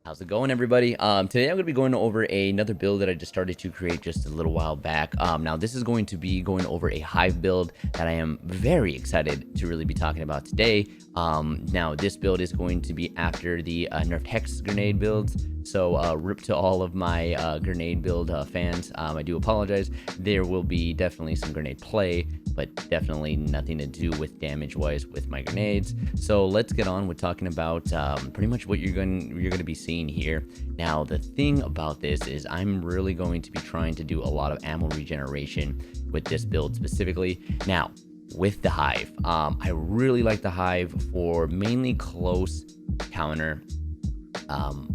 How's it going, everybody? Today I'm going to be going over another build that I just started to create just a little while back. Now this is going to be going over a Hive build that I am very excited to really be talking about today. Now this build is going to be after the nerfed Hex grenade builds. So rip to all of my grenade build fans. I do apologize. There will be definitely some grenade play, but definitely nothing to do with damage wise with my grenades. So let's get on with talking about pretty much what you're going to be seeing here. Now the thing about this is I'm really going to be trying to do a lot of ammo regeneration with this build specifically. Now with the Hive, I really like the Hive for mainly close counter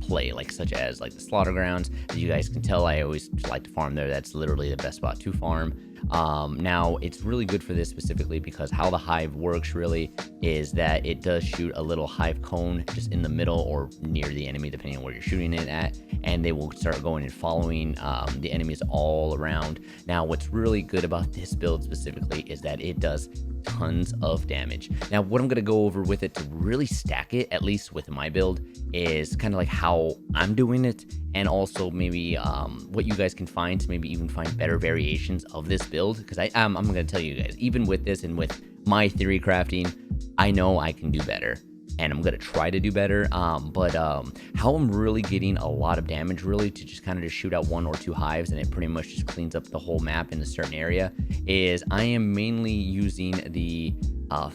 play, like such as like the slaughter grounds. As you guys can tell, I always like to farm there. That's literally the best spot to farm. Now it's really good for this specifically because how the Hive works really is that it does shoot a little Hive cone just in the middle or near the enemy, depending on where you're shooting it at, and they will start going and following the enemies all around. Now what's really good about this build specifically is that it does tons of damage. Now what I'm going to go over with it to really stack it, at least with my build, is kind of like how I'm doing it, and also maybe what you guys can find to maybe even find better variations of this build, because I'm going to tell you guys, even with this and with my theory crafting, I know I can do better, and I'm going to try to do better. But how I'm really getting a lot of damage really to just kind of just shoot out 1 or 2 hives and it pretty much just cleans up the whole map in a certain area is I am mainly using the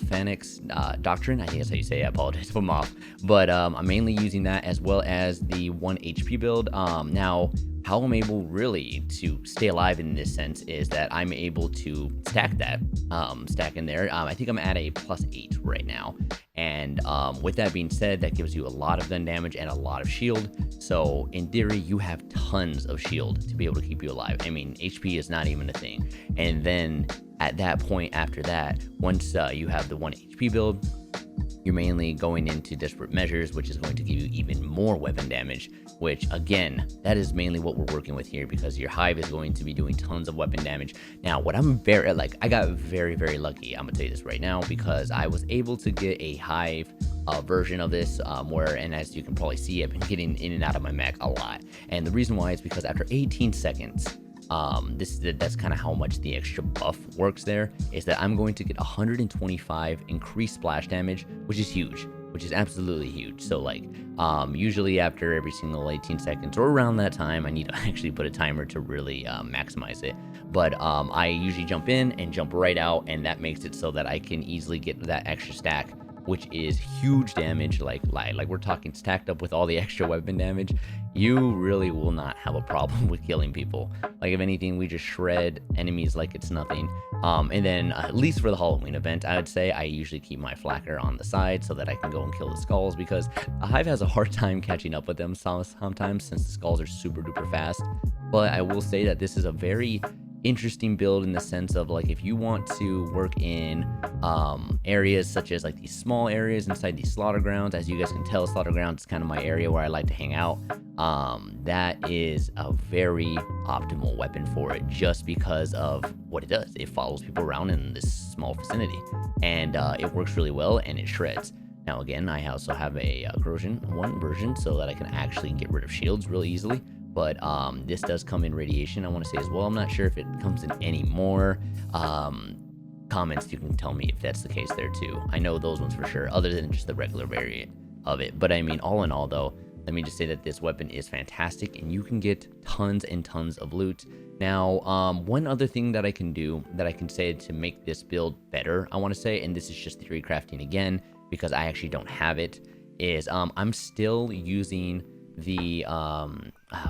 Phoenix Doctrine. I think that's how you say it. I apologize if I'm off. But I'm mainly using that as well as the 1 HP build. Now, how I'm able really to stay alive in this sense is that I'm able to stack that, stack in there. I think I'm at a +8 right now. And with that being said, that gives you a lot of gun damage and a lot of shield. So in theory, you have tons of shield to be able to keep you alive. I mean, HP is not even a thing. And then at that point after that, once you have the 1 HP build, you're mainly going into desperate measures, which is going to give you even more weapon damage, which again, that is mainly what we're working with here because your Hive is going to be doing tons of weapon damage. Now, what I'm I got very, very lucky. I'm gonna tell you this right now because I was able to get a Hive version of this and as you can probably see, I've been getting in and out of my mech a lot. And the reason why is because after 18 seconds, that's kind of how much the extra buff works there, is that I'm going to get 125 increased splash damage, which is huge, which is absolutely huge. So like usually after every single 18 seconds or around that time, I need to actually put a timer to really maximize it. But I usually jump in and jump right out, and that makes it so that I can easily get that extra stack, which is huge damage. Like we're talking stacked up with all the extra weapon damage, you really will not have a problem with killing people. Like if anything, we just shred enemies like it's nothing. And then at least for the Halloween event, I would say I usually keep my flacker on the side so that I can go and kill the skulls, because a Hive has a hard time catching up with them sometimes since the skulls are super duper fast. But I will say that this is a very interesting build in the sense of like if you want to work in areas such as like these small areas inside these slaughter grounds. As you guys can tell, slaughter grounds is kind of my area where I like to hang out. That is a very optimal weapon for it just because of what it does. It follows people around in this small vicinity, and it works really well and it shreds. Now again, I also have a corrosion 1 version so that I can actually get rid of shields really easily. But this does come in radiation, I want to say as well. I'm not sure if it comes in any more. Comments, you can tell me if that's the case there too. I know those ones for sure, other than just the regular variant of it. But I mean, all in all though, let me just say that this weapon is fantastic and you can get tons and tons of loot. Now, one other thing that I can do, that I can say to make this build better, I want to say, and this is just theory crafting again, because I actually don't have it, is I'm still using the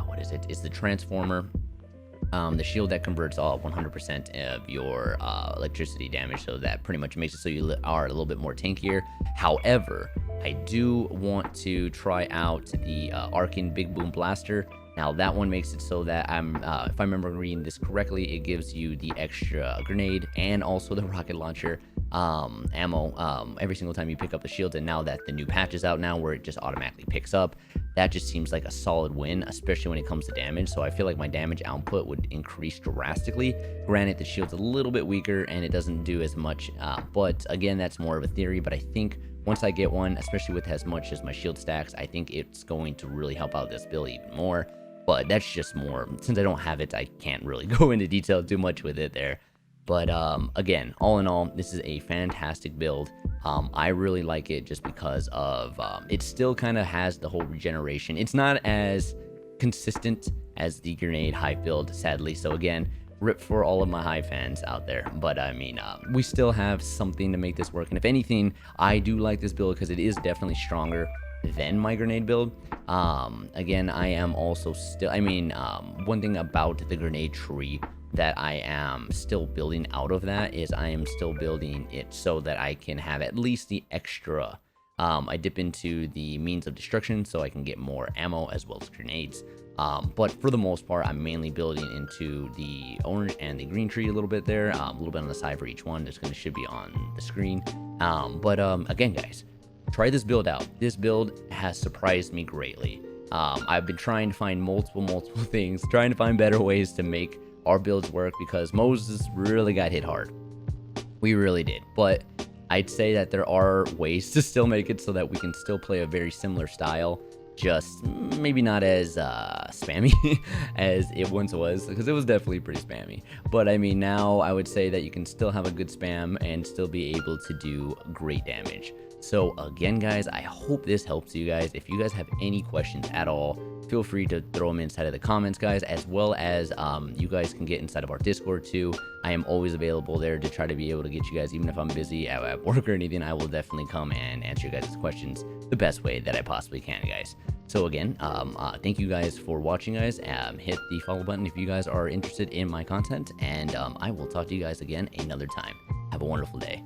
what is it? It's the transformer, the shield that converts all 100% of your electricity damage, so that pretty much makes it so you are a little bit more tankier. However, I do want to try out the Arcane Big Boom Blaster. Now that one makes it so that if I remember reading this correctly, it gives you the extra grenade and also the rocket launcher ammo every single time you pick up the shields. And now that the new patch is out now where it just automatically picks up, that just seems like a solid win, especially when it comes to damage. So I feel like my damage output would increase drastically. Granted, the shield's a little bit weaker and it doesn't do as much, but again, that's more of a theory. But I think once I get one, especially with as much as my shield stacks, I think it's going to really help out this build even more. But that's just more, since I don't have it, I can't really go into detail too much with it there. But again, all in all, this is a fantastic build. I really like it just because of it still kind of has the whole regeneration. It's not as consistent as the grenade Hive build, sadly. So again, rip for all of my Hive fans out there. But I mean, we still have something to make this work. And if anything, I do like this build because it is definitely stronger than my grenade build. Again, I am also still, I mean, one thing about the grenade tree that I am still building out of that is I am still building it so that I can have at least the extra. I dip into the means of destruction so I can get more ammo as well as grenades. But for the most part, I'm mainly building into the orange and the green tree a little bit there, a little bit on the side for each one. This should be on the screen. Again, guys, try this build out. This build has surprised me greatly. I've been trying to find multiple things, trying to find better ways to make our builds work because Moze really got hit hard. We really did. But I'd say that there are ways to still make it so that we can still play a very similar style, just maybe not as spammy as it once was, because it was definitely pretty spammy. But I mean, now I would say that you can still have a good spam and still be able to do great damage. So again, guys, I hope this helps you guys. If you guys have any questions at all, feel free to throw them inside of the comments, guys, as well as you guys can get inside of our Discord too. I am always available there to try to be able to get you guys, even if I'm busy at work or anything. I will definitely come and answer you guys' questions the best way that I possibly can, guys. So again, thank you guys for watching, guys. Hit the follow button if you guys are interested in my content, and I will talk to you guys again another time. Have a wonderful day.